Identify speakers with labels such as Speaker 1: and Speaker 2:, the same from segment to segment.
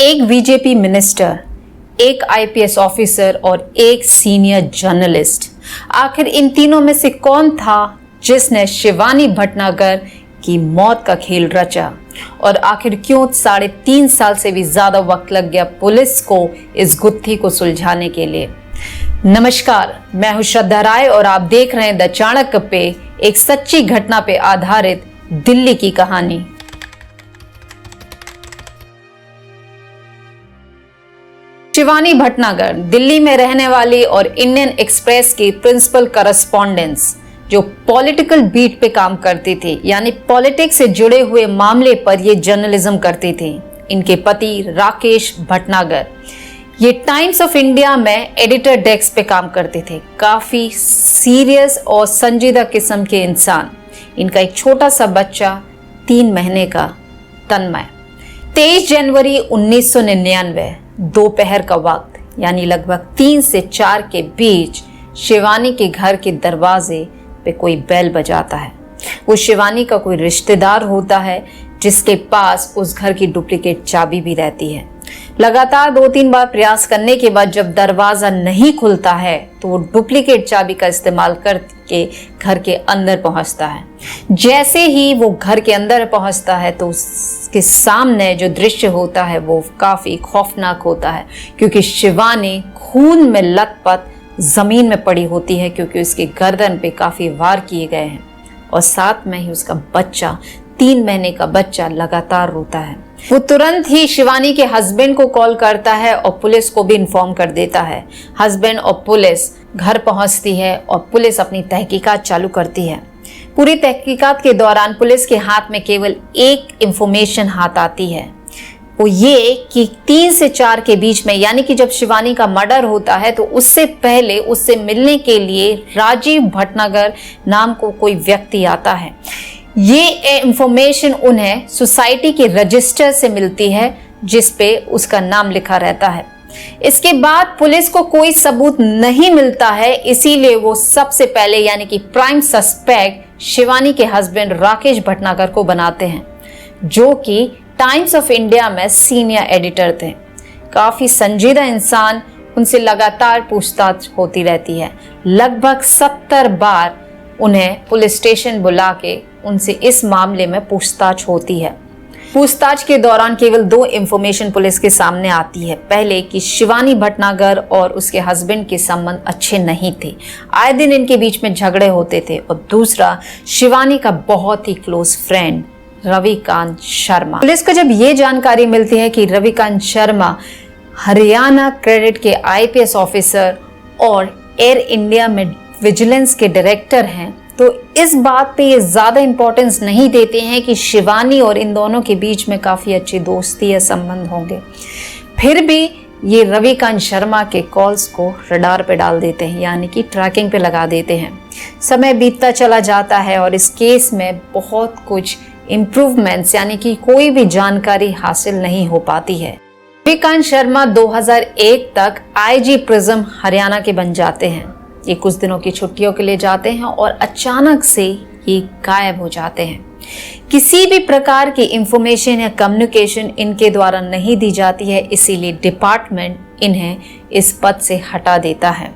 Speaker 1: एक BJP minister, एक IPS officer और एक सीनियर जर्नलिस्ट। आखिर इन तीनों में से कौन था जिसने शिवानी भटनागर की मौत का खेल रचा? और आखिर क्यों 3.5 साल से भी ज्यादा वक्त लग गया पुलिस को इस गुत्थी को सुलझाने के लिए? नमस्कार, मैं हूं श्रद्धा राय और आप देख रहे हैं द चाणक्य पे, एक सच्ची घटना पे आधारित दिल्ली की कहानी। शिवानी भटनागर दिल्ली में रहने वाली और इंडियन एक्सप्रेस की प्रिंसिपल करस्पॉन्डेंस, जो पॉलिटिकल बीट पे काम करती थी, यानी पॉलिटिक्स से जुड़े हुए मामले पर ये जर्नलिज्म करती थी। इनके पति राकेश भटनागर ये टाइम्स ऑफ इंडिया में एडिटर डेस्क पे काम करते थे। काफी सीरियस और संजीदा किस्म के इंसान। इनका एक छोटा सा बच्चा 3 महीने का तन्मय। 23 जनवरी 1999 दोपहर का वक्त, यानी लगभग 3 से 4 के बीच शिवानी के घर के दरवाजे पे कोई बेल बजाता है। वो शिवानी का कोई रिश्तेदार होता है जिसके पास उस घर की डुप्लीकेट चाबी भी रहती है। लगातार 2-3 बार प्रयास करने के बाद जब दरवाजा नहीं खुलता है तो वो डुप्लीकेट चाबी का इस्तेमाल करके घर के अंदर पहुंचता है। जैसे ही वो घर के अंदर पहुंचता है तो उसके सामने जो दृश्य होता है वो काफी खौफनाक होता है, क्योंकि शिवानी खून में लथपथ जमीन में पड़ी होती है, क्योंकि उसके गर्दन पे काफी वार किए गए हैं और साथ में ही उसका बच्चा, 3 महीने का बच्चा लगातार रोता है। वो तुरंत ही शिवानी के हस्बैंड को कॉल करता है और पुलिस को भी इन्फॉर्म कर देता है। हस्बैंड और पुलिस घर पहुंचती है और पुलिस अपनी तहकीकात चालू करती है। पूरी तहकीकात के दौरान पुलिस के हाथ में केवल एक इंफॉर्मेशन हाथ आती है, वो ये कि 3 से 4 के बीच में, यानी कि जब शिवानी का मर्डर होता है तो उससे पहले उससे मिलने के लिए राजीव भटनागर नाम को कोई व्यक्ति आता है। ये इंफॉर्मेशन उन्हें सोसाइटी के रजिस्टर से मिलती है जिस पे उसका नाम लिखा रहता है। इसके बाद पुलिस को कोई सबूत नहीं मिलता है, इसीलिए वो सबसे पहले यानी कि प्राइम सस्पेक्ट शिवानी के हस्बैंड राकेश भटनागर को बनाते हैं, जो कि टाइम्स ऑफ इंडिया में सीनियर एडिटर थे। काफी संजीदा इंसान, उनसे लगातार पूछताछ होती रहती है। लगभग 70 बार उन्हें पुलिस स्टेशन बुला के उनसे इस मामले में पूछताछ होती है। पूछताछ के दौरान केवल 2 इंफॉर्मेशन पुलिस के सामने आती है। पहले कि शिवानी भटनागर और उसके हस्बैंड के संबंध अच्छे नहीं थे, आए दिन इनके बीच में झगड़े होते थे, और दूसरा शिवानी का बहुत ही close friend Ravikant Sharma. Police को जब ये जानकारी मिलती है कि रविकांत शर्मा हरियाणा क्रेडिट के आईपीएस ऑफिसर और एयर इंडिया में विजिलेंस के डायरेक्टर हैं, तो इस बात पे ये ज्यादा इंपॉर्टेंस नहीं देते हैं कि शिवानी और इन दोनों के बीच में काफी अच्छी दोस्ती या संबंध होंगे। फिर भी ये रविकांत शर्मा के कॉल्स को रडार पे डाल देते हैं, यानी कि ट्रैकिंग पे लगा देते हैं। समय बीतता चला जाता है और इस केस में बहुत कुछ इम्प्रूवमेंट्स, यानी कि कोई भी जानकारी हासिल नहीं हो पाती है। रविकांत शर्मा 2001 तक आईजी प्रिज्म हरियाणा के बन जाते हैं। ये कुछ दिनों की छुट्टियों के लिए जाते हैं और अचानक से ये गायब हो जाते हैं। किसी भी प्रकार की इंफॉर्मेशन या कम्युनिकेशन इनके द्वारा नहीं दी जाती है, इसीलिए डिपार्टमेंट इन्हें इस पद से हटा देता है।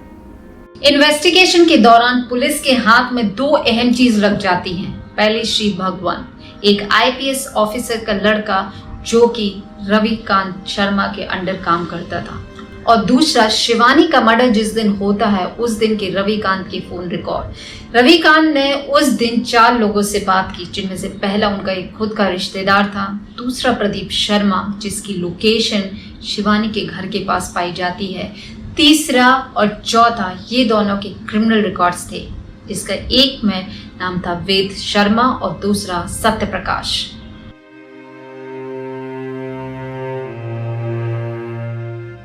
Speaker 1: इन्वेस्टिगेशन के दौरान पुलिस के हाथ में 2 अहम चीज लग जाती हैं। पहले श्री भगवान, एक आईपीएस ऑफिसर का लड़का जो कि रविकांत शर्मा के अंडर काम करता था, और दूसरा शिवानी का मर्डर जिस दिन होता है उस दिन के रविकांत की फोन रिकॉर्ड। रविकांत ने उस दिन 4 लोगों से बात की, जिनमें से पहला उनका एक खुद का रिश्तेदार था, दूसरा प्रदीप शर्मा जिसकी लोकेशन शिवानी के घर के पास पाई जाती है, तीसरा और चौथा ये दोनों के क्रिमिनल रिकॉर्ड्स थे, जिसका एक में नाम था वेद शर्मा और दूसरा सत्य प्रकाश।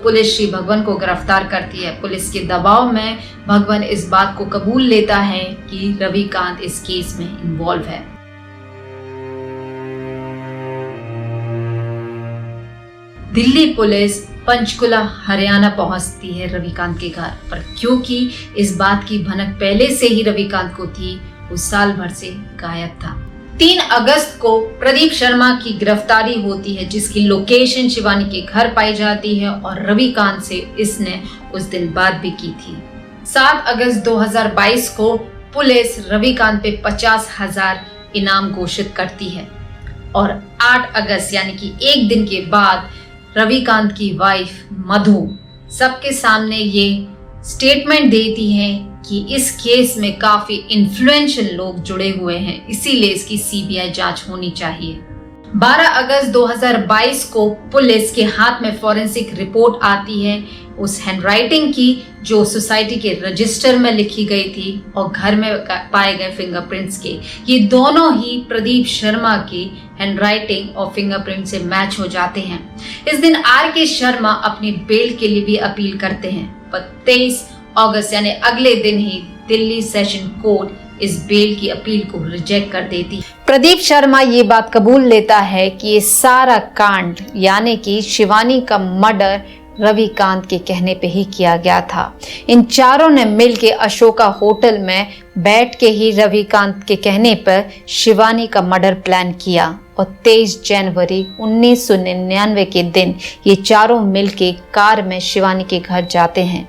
Speaker 1: पुलिस श्री भगवान को गिरफ्तार करती है। पुलिस के दबाव में भगवान इस बात को कबूल लेता है कि रविकांत इस केस में इन्वॉल्व है। दिल्ली पुलिस पंचकुला हरियाणा पहुंचती है रविकांत के घर पर, क्योंकि इस बात की भनक पहले से ही रविकांत को थी, वो साल भर से गायब था। 3 अगस्त को प्रदीप शर्मा की गिरफ्तारी होती है, जिसकी लोकेशन शिवानी के घर पाई जाती है और रविकांत से इसने उस दिन बात भी की थी। 7 अगस्त 2022 को पुलिस रविकांत पे 50,000 इनाम घोषित करती है और 8 अगस्त यानी कि एक दिन के बाद रविकांत की वाइफ मधु सबके सामने ये स्टेटमेंट देती है कि इस केस में काफी इन्फ्लुएंशियल लोग जुड़े हुए हैं, इसीलिए इसकी सीबीआई जांच होनी चाहिए। 12 अगस्त 2022 को पुलिस के हाथ में फॉरेंसिक रिपोर्ट आती है उस हैंडराइटिंग की जो सोसाइटी के रजिस्टर में लिखी गई थी और घर में पाए गए फिंगरप्रिंट्स के। ये दोनों ही प्रदीप शर्मा की हैंडराइटिंग और फिंगरप्रिंट से मैच हो जाते हैं। इस दिन आर के शर्मा अपनी बेल के लिए भी अपील करते हैं, पर 23 अगस्त यानी अगले दिन ही दिल्ली सेशन कोर्ट इस बेल की अपील को रिजेक्ट कर देती। प्रदीप शर्मा ये बात कबूल लेता है कि ये सारा कांड यानी कि शिवानी का मर्डर रविकांत के कहने पे ही किया गया था। इन चारों ने मिलके अशोका होटल में बैठ के ही रविकांत के कहने पर शिवानी का मर्डर प्लान किया और 23 जनवरी 1999 के दिन ये चारों मिलके कार में शिवानी के घर जाते हैं,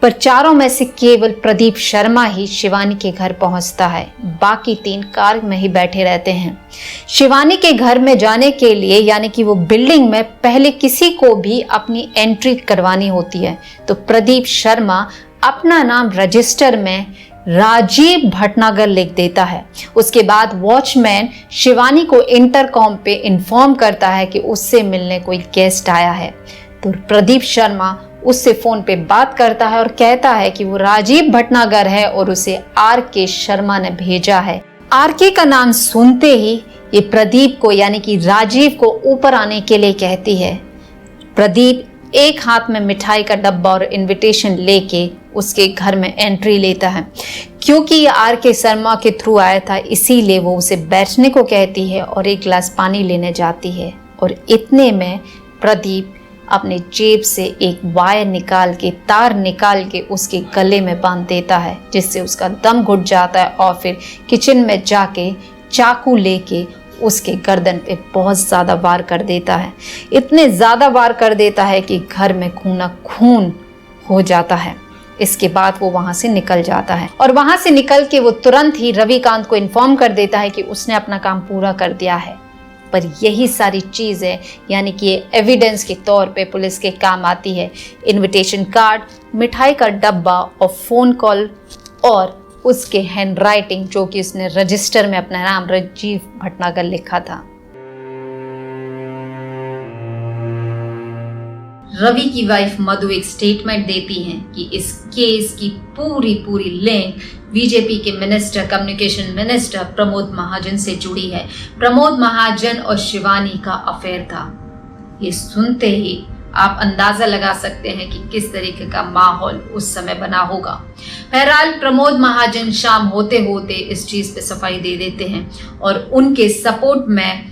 Speaker 1: पर चारों में से केवल प्रदीप शर्मा ही शिवानी के घर पहुंचता है, बाकी 3 कार में ही बैठे रहते हैं। शिवानी के घर में जाने के लिए यानी कि वो बिल्डिंग में पहले किसी को भी अपनी एंट्री करवानी होती है, तो प्रदीप शर्मा अपना नाम रजिस्टर में राजीव भटनागर लिख देता है। उसके बाद वॉचमैन शिवानी को इंटरकॉम पे इन्फॉर्म करता है कि उससे मिलने कोई गेस्ट आया है, तो प्रदीप शर्मा उससे फोन पे बात करता है और कहता है कि वो राजीव भटनागर है और उसे आर के शर्मा ने भेजा है। आर के का नाम सुनते ही ये प्रदीप को यानी कि राजीव को ऊपर आने के लिए कहती है। प्रदीप एक हाथ में मिठाई का डब्बा और इनविटेशन लेके उसके घर में एंट्री लेता है। क्योंकि ये आर के शर्मा के थ्रू आया था, इसीलिए वो उसे बैठने को कहती है और एक गिलास पानी लेने जाती है और इतने में प्रदीप अपने जेब से एक वायर निकाल के तार निकाल के उसके गले में बांध देता है, जिससे उसका दम घुट जाता है और फिर किचन में जाके चाकू लेके उसके गर्दन पे बहुत ज़्यादा वार कर देता है। इतने ज़्यादा वार कर देता है कि घर में खूना खून हो जाता है। इसके बाद वो वहाँ से निकल जाता है और वहाँ से निकल के वो तुरंत ही रविकांत को इन्फॉर्म कर देता है कि उसने अपना काम पूरा कर दिया है। पर यही सारी चीज़ें यानी कि एविडेंस के तौर पे पुलिस के काम आती है। इनविटेशन कार्ड, मिठाई का डब्बा और फ़ोन कॉल और उसके हैंडराइटिंग जो कि उसने रजिस्टर में अपना नाम राजीव भटनागर लिखा था। रवि की वाइफ मधु एक स्टेटमेंट देती हैं कि इस केस की पूरी लिंक बीजेपी के minister, communication minister Pramod Mahajan से जुड़ी है। प्रमोद महाजन और शिवानी का अफेयर था। ये सुनते ही आप अंदाजा लगा सकते हैं कि किस तरीके का माहौल उस समय बना होगा। बहरहाल प्रमोद महाजन शाम होते होते इस चीज पे सफाई दे देते हैं और उनके सपोर्ट में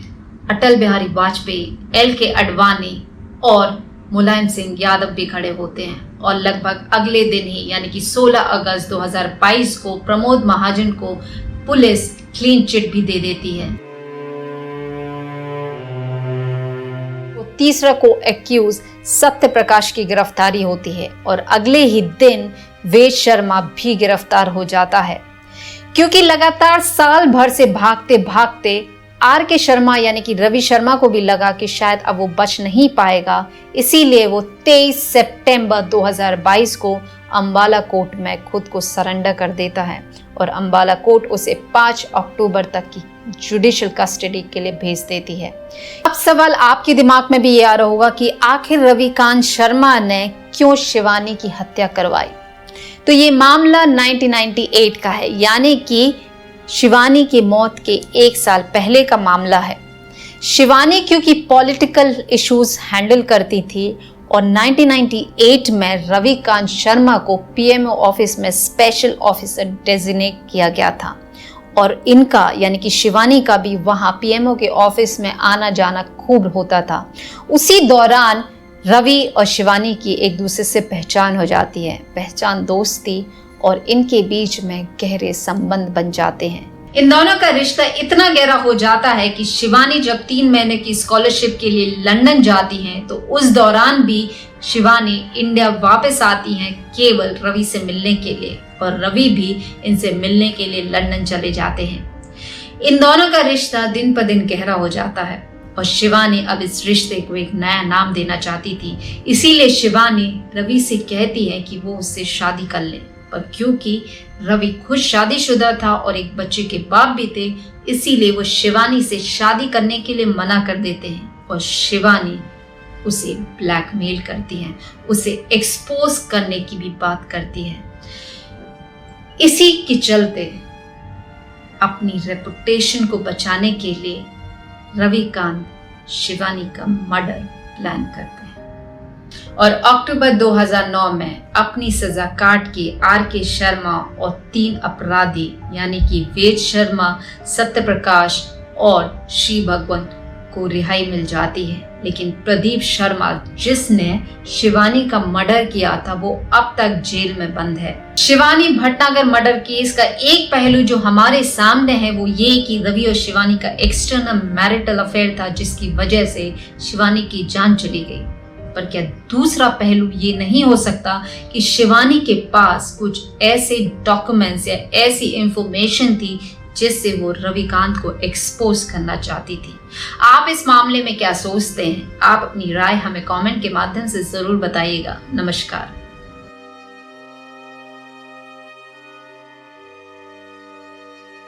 Speaker 1: अटल बिहारी वाजपेयी, LK आडवाणी और मुलायम सिंह यादव भी खड़े होते हैं और लगभग अगले दिन ही यानी कि 16 अगस्त 2022 को प्रमोद महाजन को पुलिस क्लीन चिट भी दे देती है। तो तीसरा को एक्यूज सत्य प्रकाश की गिरफ्तारी होती है और अगले ही दिन वेद शर्मा भी गिरफ्तार हो जाता है। क्योंकि लगातार साल भर से भागते भागते आर के शर्मा यानी कि रवि शर्मा को भी लगा कि शायद अब वो बच नहीं पाएगा, इसीलिए वो 23 सितंबर 2022 को अंबाला कोर्ट में खुद को सरेंडर कर देता है और अंबाला कोर्ट उसे 5 अक्टूबर तक की जुडिशियल कस्टडी के लिए भेज देती है। अब सवाल आपके दिमाग में भी ये आ रहा होगा कि आखिर रविकांत शर्मा ने क्यों शिवानी की हत्या करवाई। तो ये मामला 1998 का है, यानी कि शिवानी की मौत के 1 साल पहले का मामला है। शिवानी क्योंकि पॉलिटिकल इश्यूज हैंडल करती थी और 1998 में रविकांत शर्मा को पीएमओ ऑफिस में स्पेशल ऑफिसर डेजिग्नेट किया गया था और इनका यानी कि शिवानी का भी वहाँ पीएमओ के ऑफिस में आना जाना खूब होता था। उसी दौरान रवि और शिवानी की एक दूसरे से पहचान हो जाती है, पहचान दोस्ती और इनके बीच में गहरे संबंध बन जाते हैं। इन दोनों का रिश्ता इतना गहरा हो जाता है कि शिवानी जब 3 महीने की स्कॉलरशिप के लिए लंदन जाती हैं तो उस दौरान भी शिवानी इंडिया वापस आती हैं केवल रवि से मिलने के लिए, और रवि भी इनसे मिलने के लिए लंदन चले जाते हैं। इन दोनों का रिश्ता दिन पर दिन गहरा हो जाता है और शिवानी अब इस रिश्ते को एक नया नाम देना चाहती थी। इसीलिए शिवानी रवि से कहती है कि वो उससे शादी कर ले, पर क्योंकि रवि खुद शादीशुदा था और एक बच्चे के बाप भी थे, इसीलिए वो शिवानी से शादी करने के लिए मना कर देते हैं और शिवानी उसे ब्लैकमेल करती है, उसे एक्सपोज करने की भी बात करती है। इसी के चलते अपनी रेपुटेशन को बचाने के लिए रविकांत शिवानी का मर्डर प्लान करते हैं और अक्टूबर 2009 में अपनी सजा काट के आर.के. शर्मा और 3 अपराधी यानी कि वेद शर्मा, सत्यप्रकाश और श्री भगवंत को रिहाई मिल जाती है। लेकिन प्रदीप शर्मा, जिसने शिवानी का मर्डर किया था, वो अब तक जेल में बंद है। शिवानी भटनागर मर्डर केस का एक पहलू जो हमारे सामने है वो ये कि रवि और शिवानी का एक्सटर्नल मैरिटल अफेयर था, जिसकी वजह से शिवानी की जान चली गई। पर क्या दूसरा पहलू ये नहीं हो सकता कि शिवानी के पास कुछ ऐसे डॉक्यूमेंट्स या ऐसी इंफॉर्मेशन थी जिससे वो रविकांत को एक्सपोज करना चाहती थी? आप इस मामले में क्या सोचते हैं? आप अपनी राय हमें कमेंट के माध्यम से जरूर बताइएगा। नमस्कार।